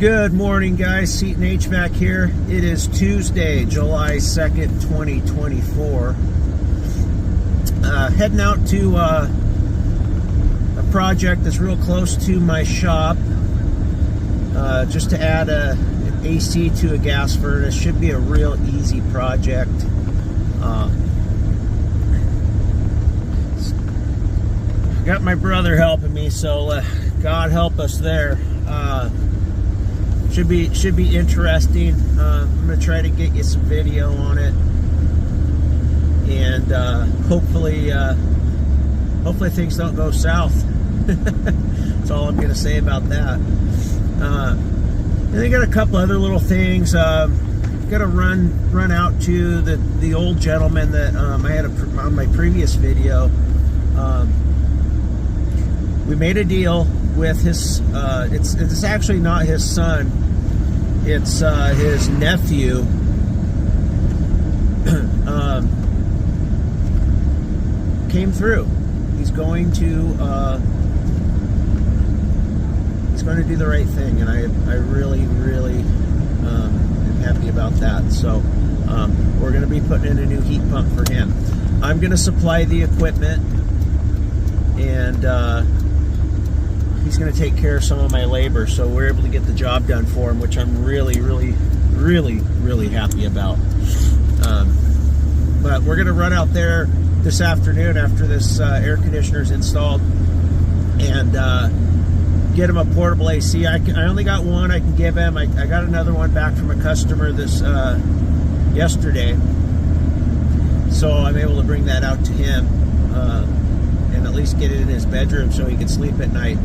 Good morning, guys. Seton HVAC here. It is Tuesday, July 2nd, 2024. Heading out to a project that's real close to my shop, just to add an AC to a gas furnace. Should be a real easy project. Got my brother helping me, so God help us there. Should be interesting. I'm gonna try to get you some video on it, and hopefully things don't go south. That's all I'm gonna say about that. And I got a couple other little things. Got to run out to the old gentleman that I had on my previous video. We made a deal with his. It's actually not his son. It's his nephew. Came through. He's going to do the right thing, and I really am happy about that. So we're going to be putting in a new heat pump for him. I'm going to supply the equipment, and he's going to take care of some of my labor, so we're able to get the job done for him, which I'm really happy about. But we're going to run out there this afternoon after this air conditioner is installed, and get him a portable AC. I only got one I can give him. I got another one back from a customer yesterday, so I'm able to bring that out to him, and at least get it in his bedroom so he can sleep at night.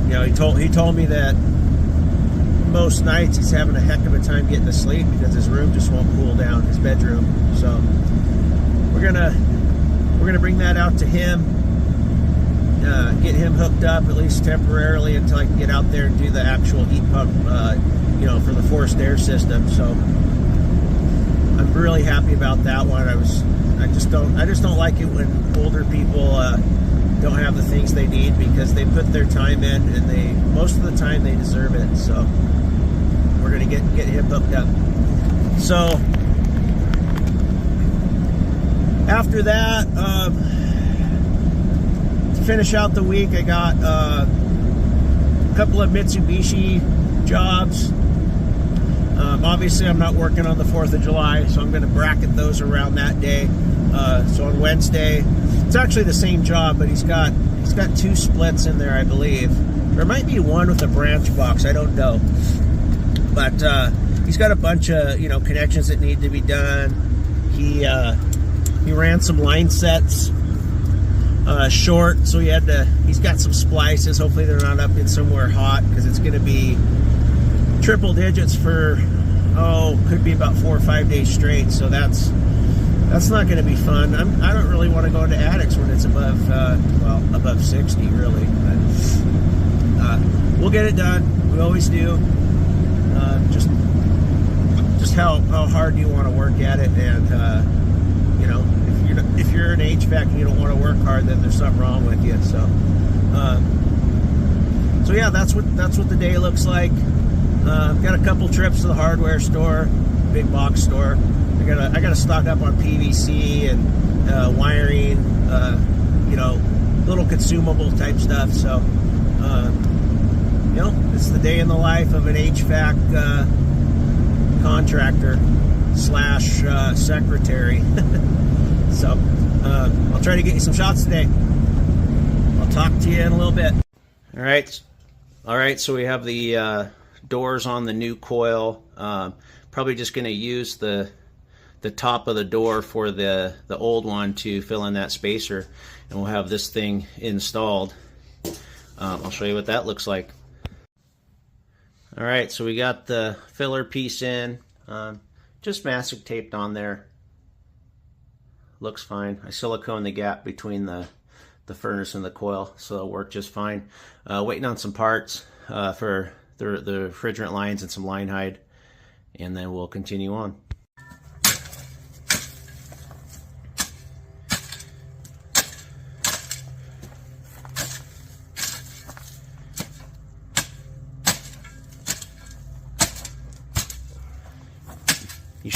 You know, he told me that most nights he's having a heck of a time getting to sleep because his room just won't cool down, his bedroom. So we're gonna bring that out to him, get him hooked up at least temporarily until I can get out there and do the actual heat pump, you know, for the forced air system. So I'm really happy about that one. I just don't like it when older people don't have the things they need, because they put their time in, and most of the time they deserve it. So we're gonna get him hooked up. So after that, to finish out the week, I got a couple of Mitsubishi jobs. Obviously I'm not working on the 4th of July, so I'm going to bracket those around that day. So on Wednesday, it's actually the same job, but he's got 2 splits in there, I believe. There might be one with a branch box, I don't know. But he's got a bunch of, you know, connections that need to be done. He ran some line sets short, so he's got some splices. Hopefully they're not up in somewhere hot, because it's going to be triple digits for, could be about 4 or 5 days straight. So that's not going to be fun. I don't really want to go into attics when it's above 60, really. But we'll get it done. We always do. Just how hard do you want to work at it? And you know, if you're an HVAC and you don't want to work hard, then there's something wrong with you. So yeah, that's what the day looks like. Got a couple trips to the hardware store, big box store. I gotta stock up on PVC and wiring, you know, little consumable type stuff. So you know, it's the day in the life of an HVAC contractor / secretary. So I'll try to get you some shots today. I'll talk to you in a little bit. All right. So we have the doors on the new coil. Probably just going to use the top of the door for the old one to fill in that spacer, and we'll have this thing installed. I'll show you what that looks like. All right, so we got the filler piece in, just mastic taped on there. Looks fine. I silicone the gap between the furnace and the coil, so it'll work just fine. Waiting on some parts for the refrigerant lines and some line hide, and then we'll continue on.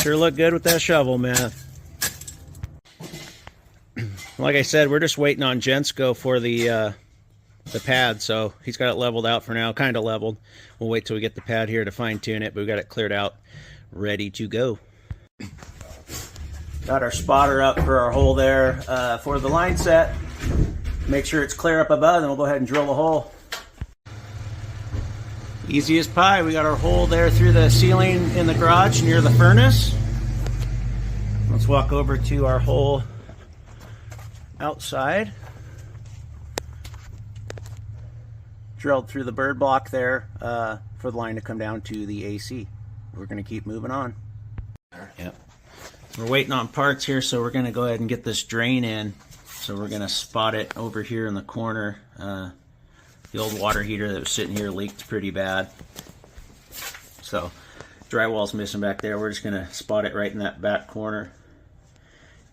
Sure look good with that shovel, man. Like I said, we're just waiting on Jensko for the pad, so he's got it leveled out for now, kind of leveled. We'll wait till we get the pad here to fine tune it, but we've got it cleared out, ready to go. Got our spotter up for our hole there for the line set. Make sure it's clear up above, and we'll go ahead and drill the hole. Easy as pie. We got our hole there through the ceiling in the garage near the furnace. Let's walk over to our hole outside. Drilled through the bird block there for the line to come down to the AC. We're going to keep moving on. Yep. We're waiting on parts here, so we're going to go ahead and get this drain in. So we're going to spot it over here in the corner. The old water heater that was sitting here leaked pretty bad. So drywall's missing back there. We're just going to spot it right in that back corner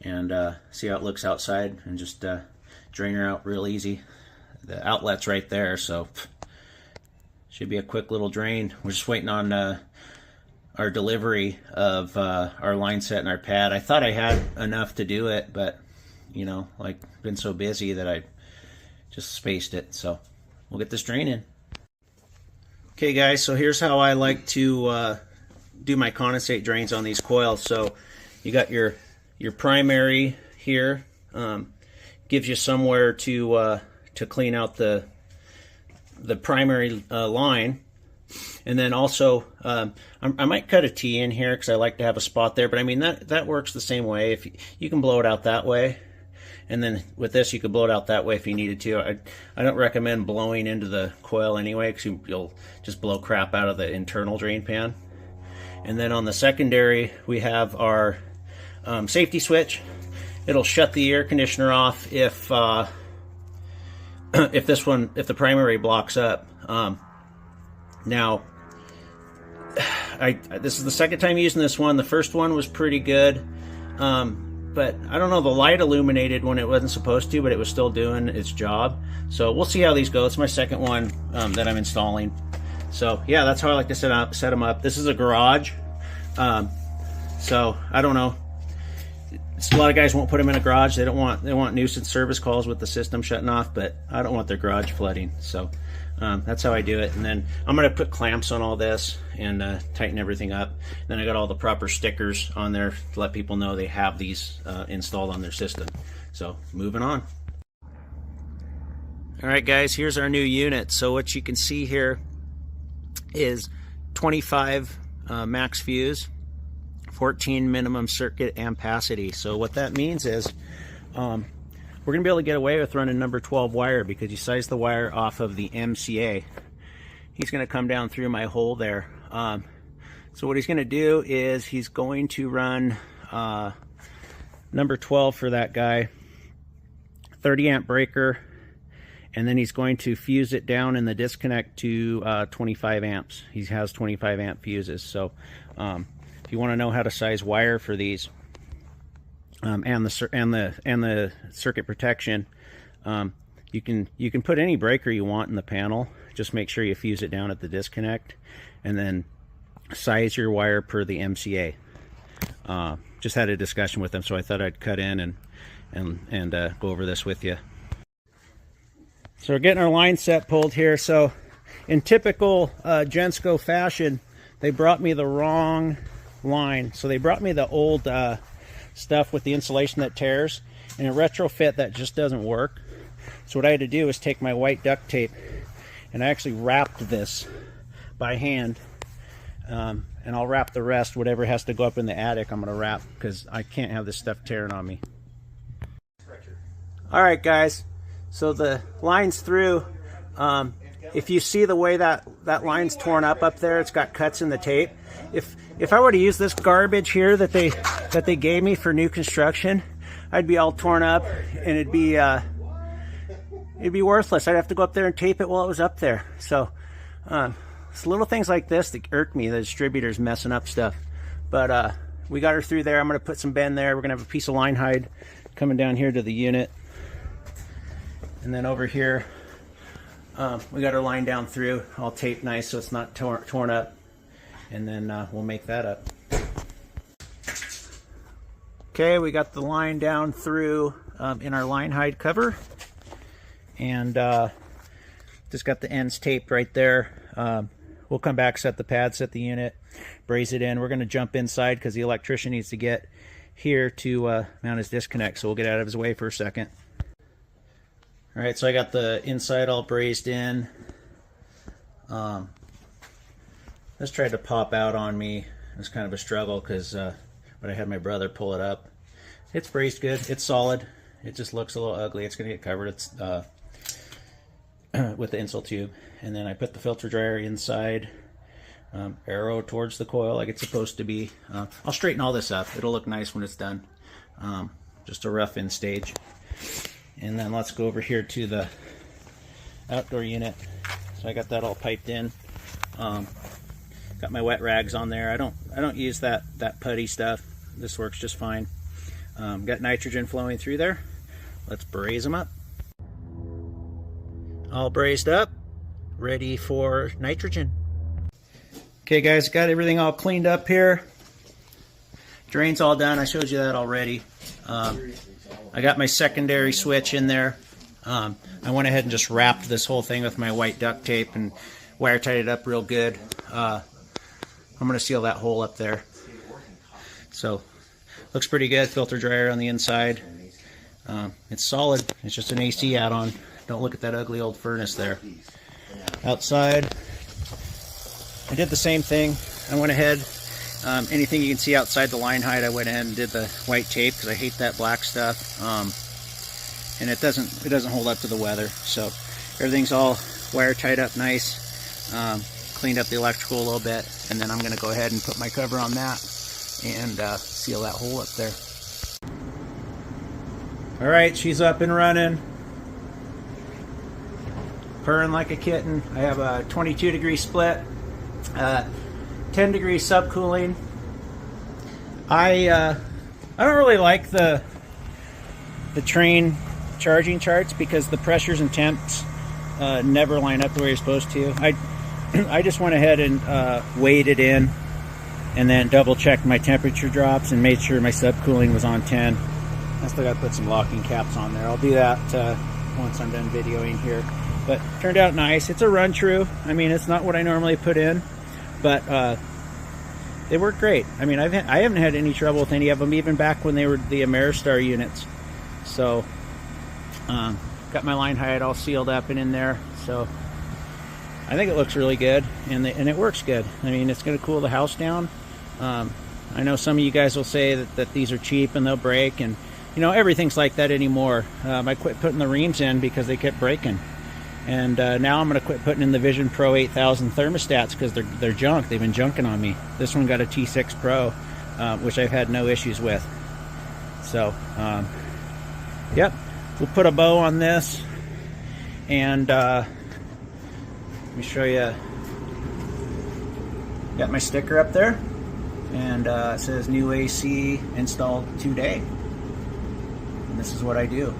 and see how it looks outside, and just drain her out real easy. The outlet's right there, so should be a quick little drain. We're just waiting on our delivery of our line set and our pad. I thought I had enough to do it, but you know, like, been so busy that I just spaced it. So we'll get this drain in. Okay guys, so here's how I like to do my condensate drains on these coils. So you got your primary here, gives you somewhere to clean out the primary line. And then also, I might cut a T in here because I like to have a spot there, but I mean, that works the same way. If you can blow it out that way, and then with this you could blow it out that way if you needed to. I don't recommend blowing into the coil anyway, because you'll just blow crap out of the internal drain pan. And then on the secondary we have our safety switch. It'll shut the air conditioner off if the primary blocks up. Now, this is the second time using this one. The first one was pretty good, but I don't know, the light illuminated when it wasn't supposed to, but it was still doing its job. So we'll see how these go. It's my second one that I'm installing. So yeah, that's how I like to set them up. This is a garage, so I don't know. A lot of guys won't put them in a garage. They want nuisance service calls with the system shutting off, but I don't want their garage flooding. So that's how I do it. And then I'm going to put clamps on all this and tighten everything up. Then I got all the proper stickers on there to let people know they have these installed on their system. So moving on. All right guys, here's our new unit. So what you can see here is 25 max fuse, 14 minimum circuit ampacity. So what that means is we're going to be able to get away with running number 12 wire, because you size the wire off of the MCA. He's going to come down through my hole there. So what he's going to do is he's going to run number 12 for that guy, 30 amp breaker, and then he's going to fuse it down in the disconnect to 25 amps. He has 25 amp fuses. So if you want to know how to size wire for these, and the circuit protection, you can put any breaker you want in the panel. Just make sure you fuse it down at the disconnect, and then size your wire per the MCA. Just had a discussion with them, so I thought I'd cut in and go over this with you. So we're getting our line set pulled here. So in typical Jensko fashion, they brought me the wrong line. So they brought me the old stuff with the insulation that tears, and a retrofit that just doesn't work. So what I had to do is take my white duct tape, and I actually wrapped this by hand, and I'll wrap the rest. Whatever has to go up in the attic, I'm going to wrap, because I can't have this stuff tearing on me. All right guys, so the line's through. If you see the way that line's torn up there, it's got cuts in the tape. If I were to use this garbage here that they gave me for new construction, I'd be all torn up, and it'd be worthless. I'd have to go up there and tape it while it was up there. So it's little things like this that irk me. The distributor's messing up stuff. But we got her through there. I'm going to put some bend there. We're going to have a piece of line hide coming down here to the unit, and then over here we got her line down through, all taped nice so it's not torn up, and then we'll make that up. Okay, we got the line down through in our line hide cover, and just got the ends taped right there. We'll come back, set the pad, set the unit, braze it in. We're going to jump inside because the electrician needs to get here to mount his disconnect, so we'll get out of his way for a second. All right, so I got the inside all brazed in. This tried to pop out on me. It was kind of a struggle because but I had my brother pull it up. It's brazed good. It's solid. It just looks a little ugly. It's going to get covered. It's with the insole tube. And then I put the filter dryer inside, arrow towards the coil like it's supposed to be. I'll straighten all this up. It'll look nice when it's done. Just a rough in stage. And then let's go over here to the outdoor unit. So I got that all piped in. Got my wet rags on there. I don't use that putty stuff. This works just fine. Got nitrogen flowing through there. Let's braze them up. All brazed up, ready for nitrogen. Okay guys, got everything all cleaned up here. Drain's all done. I showed you that already. I got my secondary switch in there. I went ahead and just wrapped this whole thing with my white duct tape and wire tied it up real good. I'm going to seal that hole up there. So, looks pretty good. Filter dryer on the inside. It's solid. It's just an AC add-on. Don't look at that ugly old furnace there. Outside, I did the same thing. I went ahead, anything you can see outside the line hide, I went ahead and did the white tape because I hate that black stuff. And it doesn't hold up to the weather. So everything's all wire tied up nice. Cleaned up the electrical a little bit, and then I'm going to go ahead and put my cover on that and seal that hole up there. All right, she's up and running. Purring like a kitten. I have a 22-degree split, 10-degree subcooling. I don't really like the train charging charts because the pressures and temps never line up the way you're supposed to. I just went ahead and weighed it in and then double checked my temperature drops and made sure my subcooling was on 10. I still got to put some locking caps on there. I'll do that once I'm done videoing here. But turned out nice. It's a run true. I mean, it's not what I normally put in, but they work great. I mean, I haven't had any trouble with any of them, even back when they were the Ameristar units. So got my line hide all sealed up and in there. So I think it looks really good, and it works good. I mean, it's going to cool the house down. I know some of you guys will say that these are cheap and they'll break, and you know, everything's like that anymore. I quit putting the reams in because they kept breaking. And now I'm going to quit putting in the Vision Pro 8000 thermostats because they're junk. They've been junking on me. This one got a T6 Pro, which I've had no issues with. So, yep, we'll put a bow on this, and let me show you. Got my sticker up there, and it says new AC installed today. And this is what I do.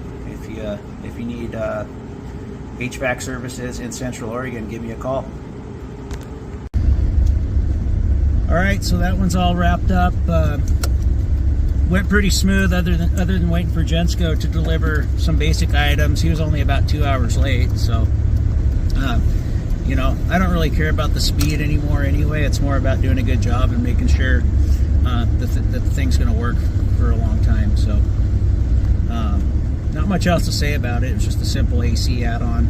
If you need HVAC services in Central Oregon, give me a call. All right, so that one's all wrapped up. Went pretty smooth, other than waiting for Jensko to deliver some basic items. He was only about 2 hours late, so you know, I don't really care about the speed anymore anyway. It's more about doing a good job and making sure that the thing's going to work for a long time. So not much else to say about it. It's just a simple AC add-on.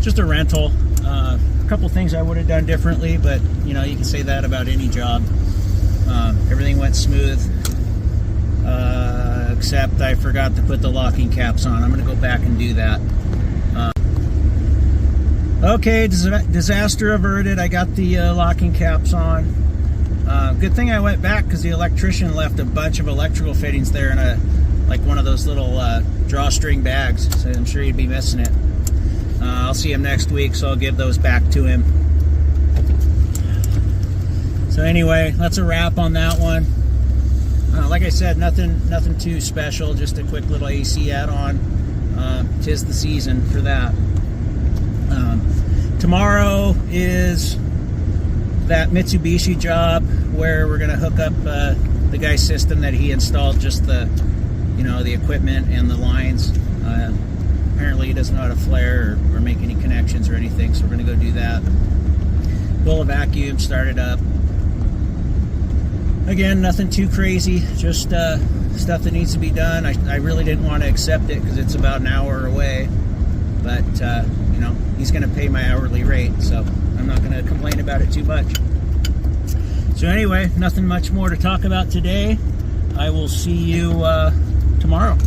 Just a rental. A couple things I would have done differently, but you know, you can say that about any job. Everything went smooth, except I forgot to put the locking caps on. I'm going to go back and do that. Okay, disaster averted. I got the locking caps on. Good thing I went back because the electrician left a bunch of electrical fittings there in like one of those little drawstring bags, so I'm sure he'd be missing it. I'll see him next week, so I'll give those back to him. So anyway, that's a wrap on that one. Like I said, nothing too special, just a quick little AC add-on. 'Tis the season for that. Tomorrow is that Mitsubishi job where we're going to hook up the guy's system that he installed, just the, you know, the equipment and the lines. Apparently he doesn't know how to flare or make any connections or anything, so we're going to go do that. Pull a vacuum, start it up. Again, nothing too crazy, just stuff that needs to be done. I really didn't want to accept it because it's about an hour away, but you know, he's going to pay my hourly rate, so I'm not going to complain about it too much. So anyway, nothing much more to talk about today. I will see you tomorrow.